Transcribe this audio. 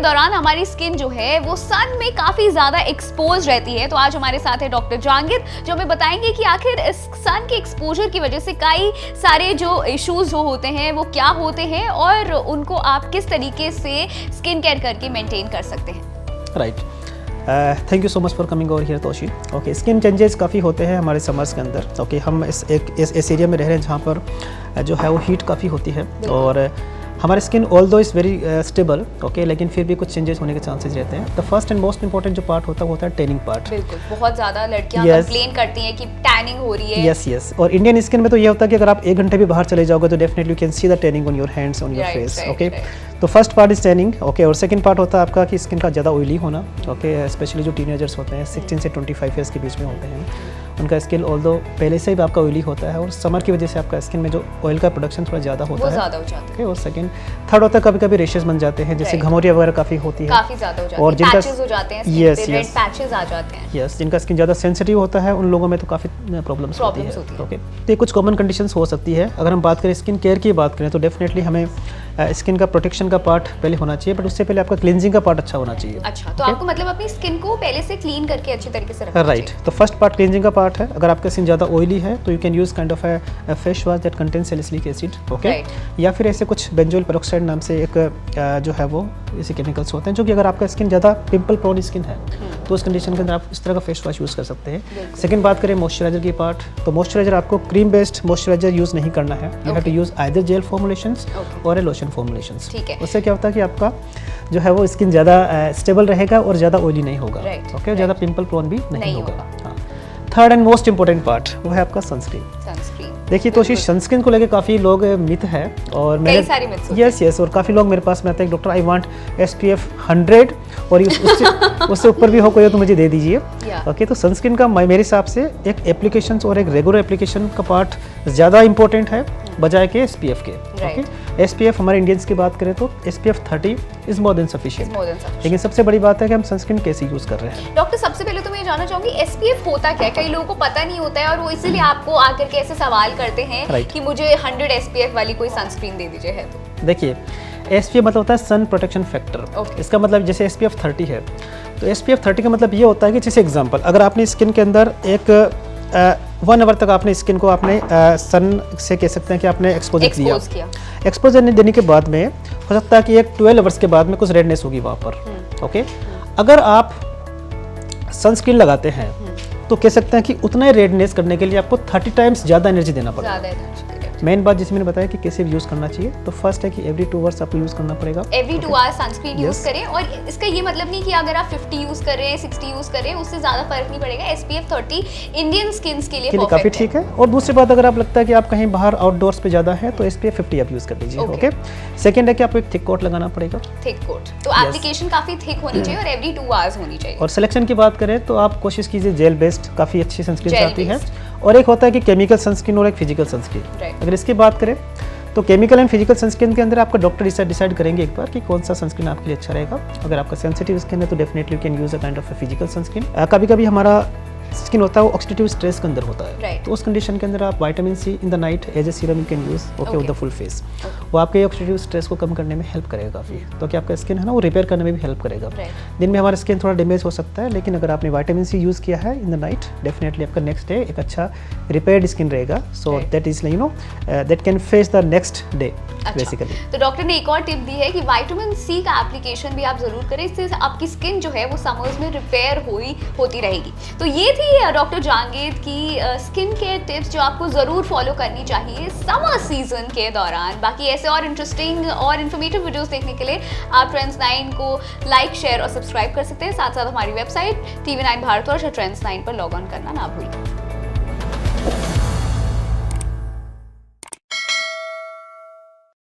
दौरान हमारी स्किन जो है वो सन में काफी ज्यादा एक्सपोज रहती है। तो आज हमारे साथ है डॉक्टर जहांगीर, जो हमें बताएंगे कि आखिर इस सन के एक्सपोजर की वजह से कई सारे जो इश्यूज जो होते हैं वो क्या होते हैं और उनको आप किस तरीके से स्किन केयर करके मेंटेन कर सकते हैं। Right, thank you so much for coming over here Toshi. Okay, skin changes काफ़ी होते हैं हमारे समर्स के अंदर। ओके, हम इस एरिया में रह रहे हैं जहाँ पर जो है वो हीट काफ़ी होती है और हमारी skin although is very stable, okay, लेकिन फिर भी कुछ चेंजेस होने के चांसेस रहते हैं। The first and most important जो पार्ट होता है वो होता है टैनिंग पार्ट। बिल्कुल, बहुत ज़्यादा लड़कियां कंप्लेन करती हैं कि टैनिंग हो रही है। यस, और इंडियन स्किन में तो ये होता है कि अगर आप 1 घंटे भी बाहर चले जाओगे तो definitely you can see the tanning on your hands, on your face. Okay, तो first part is tanning. Okay, और सेकंड पार्ट होता है आपका कि स्किन का ज़्यादा ऑयली होना। ओके, स्पेशली जो टीनेजर्स होते हैं 16 से 25 ईयर्स के बीच में होते हैं, उनका स्किन ऑल्दो पहले से ही आपका ऑयली होता है और समर की वजह से आपका स्किन में जो ऑयल का प्रोडक्शन थोड़ा ज़्यादा होता है, ज़्यादा हो जाता है। और सेकंड थर्ड होता है कभी कभी रेशेस बन जाते हैं, जैसे घमौरिया वगैरह काफ़ी होती है, काफ़ी ज़्यादा हो जाती है, और जिनका पैचेस हो जाते हैं, यस रेड पैचेस आ जाते हैं। यस, जिनका स्किन ज़्यादा सेंसिटिव होता है उन लोगों में तो काफ़ी प्रॉब्लम्स होती है। ओके, तो ये कुछ कॉमन कंडीशंस हो सकती है। अगर हम बात करें स्किन केयर की बात करें तो डेफिनेटली हमें स्किन का प्रोटेक्शन का पार्ट पहले होना चाहिए, बट उससे पहले आपका क्लिनजिंग का पार्ट अच्छा होना चाहिए। अच्छा, तो आपको मतलब अपनी स्किन को पहले से क्लीन करके अच्छी तरीके से रखना चाहिए। राइट, तो फर्स्ट पार्ट क्लिनजिंग का पार्ट है। अगर आपका स्किन ज़्यादा ऑयली है तो you can use kind of a face wash that contain salicylic acid. Okay, या फिर ऐसे कुछ बेंजोल पेरोक्साइड नाम से एक जो है वो ऐसे केमिकल्स होते हैं जो कि अगर आपका स्किन ज़्यादा पिंपल प्रोन स्किन है तो उस कंडीशन के अंदर आप इस तरह का फेस वॉश यूज़ कर सकते हैं। सेकंड बात करें मॉइस्चराइजर की पार्ट, तो मॉइस्चराइजर आपको क्रीम बेस्ड मॉइस्चराइजर यूज़ नहीं करना है। You have to use either gel formulations और लोशन फॉर्मुलेशंस। उससे क्या होता है कि आपका जो है वो स्किन ज़्यादा स्टेबल रहेगा और ज़्यादा ऑयली नहीं होगा। ओके, ज़्यादा पिंपल प्रोन भी नहीं होगा। Third and most important part वो है आपका सनस्क्रीन। देखिए तो सनस्क्रीन को लेके काफ़ी लोग मिथ है और मेरे यस और काफ़ी लोग मेरे पास में आते हैं, डॉक्टर आई वांट SPF 100 और उससे ऊपर भी हो कोई तो मुझे दे दीजिए। ओके, तो सनस्क्रीन का मेरे हिसाब से एक एप्लीकेशन और एक रेगुलर एप्लीकेशन का पार्ट ज़्यादा इंपॉर्टेंट है बजाय के SPF के। ओके, SPF हमारे इंडियंस की बात करें तो SPF 30 is more than sufficient. लेकिन सबसे बड़ी बात है कि हम सनस्क्रीन कैसे यूज़ कर रहे हैं। डॉक्टर, सबसे पहले तो मैं जानना चाहूँगी SPF होता क्या है? कई लोगों को पता नहीं होता है और वो इसीलिए आपको आकर के ऐसे सवाल करते हैं कि मुझे 100 SPF वाली कोई सनस्क्रीन दे दीजिए। है तो देखिए SPF मतलब होता है सन प्रोटेक्शन फैक्टर। इसका मतलब जैसे SPF 30 है तो SPF 30 का मतलब ये होता है कि जैसे एग्जांपल अगर आपने स्किन के अंदर एक 1 आवर तक आपने स्किन को आपने सन से कह सकते हैं कि आपने एक्सपोजर दिया। एक्सपोजर देने के बाद में हो सकता है कि एक 12 आवर्स के बाद में कुछ रेडनेस होगी वहाँ पर। ओके, अगर आप सनस्क्रीन लगाते हैं तो कह सकते हैं कि उतना ही रेडनेस करने के लिए आपको 30 टाइम्स ज़्यादा एनर्जी देना पड़ेगा। मेन बात जैसे मैंने बताया कि कैसे यूज़ करना चाहिए, तो फर्स्ट है कि एवरी 2 आवर्स आपको यूज़ करना पड़ेगा। एवरी 2 आवर्स सनस्क्रीन यूज़ करें और इसका ये मतलब नहीं कि अगर आप 50 यूज़ कर रहे हैं 60 यूज़ कर रहे हैं उससे ज़्यादा फर्क नहीं पड़ेगा। SPF 30 इंडियन स्किन्स के लिए काफ़ी ठीक है। और दूसरी बात, अगर आप लगता है कि आप कहीं बाहर आउटडोर्स पे ज़्यादा है तो SPF 50 आप यूज़ कर लीजिए। ओके, सेकंड है कि आपको एक थिक कोट लगाना पड़ेगा। थिक कोट, तो एप्लीकेशन काफ़ी थिक होनी चाहिए और एवरी 2 आवर्स होनी चाहिए। और सिलेक्शन की बात करें तो आप कोशिश कीजिए जेल बेस्ड, काफ़ी अच्छी सनस्क्रीन आती है। और एक होता है कि केमिकल सनस्क्रीन और एक फिजिकल सनस्क्रीन। अगर इसकी बात करें तो केमिकल एंड फिजिकल सनस्क्रीन के अंदर आपका डॉक्टर डिसाइड करेंगे एक बार कि कौन सा सनस्क्रीन आपके लिए अच्छा रहेगा। अगर आपका सेंसिटिव स्किन है तो definitely you can use a kind of physical sunscreen. कभी कभी हमारा स्किन होता है वो ऑक्सीडेटिव स्ट्रेस के अंदर होता है, तो उस कंडीशन के अंदर आप vitamin C in the night as a serum you can use with the full face. वो आपके ऑक्सीडेटिव स्ट्रेस को कम करने में हेल्प करेगा काफ़ी, तो कि आपका स्किन है ना वो रिपेयर करने में भी हेल्प करेगा। दिन में हमारा स्किन थोड़ा डैमेज हो सकता है, लेकिन अगर आपने विटामिन C यूज़ किया है इन द नाइट डेफिनेटली आपका नेक्स्ट डे एक अच्छा रिपेयर्ड स्किन रहेगा। So that is you know that can face the next day basically. तो डॉक्टर ने एक और टिप दी है कि विटामिन C का एप्लीकेशन भी आप जरूर करें, इससे आपकी स्किन जो है वो समर्स में रिपेयर होती रहेगी। तो ये थी डॉक्टर जहांगीर की स्किन केयर टिप्स जो आपको ज़रूर फॉलो करनी चाहिए समर सीजन के दौरान। बाकी ऐसे और इंटरेस्टिंग और इन्फॉर्मेटिव वीडियोस देखने के लिए आप ट्रेंड्स 9 को लाइक, शेयर और सब्सक्राइब कर सकते हैं। साथ साथ हमारी वेबसाइट TV9 भारतवर्ष और ट्रेंड्स 9 पर लॉग ऑन करना ना भूलें।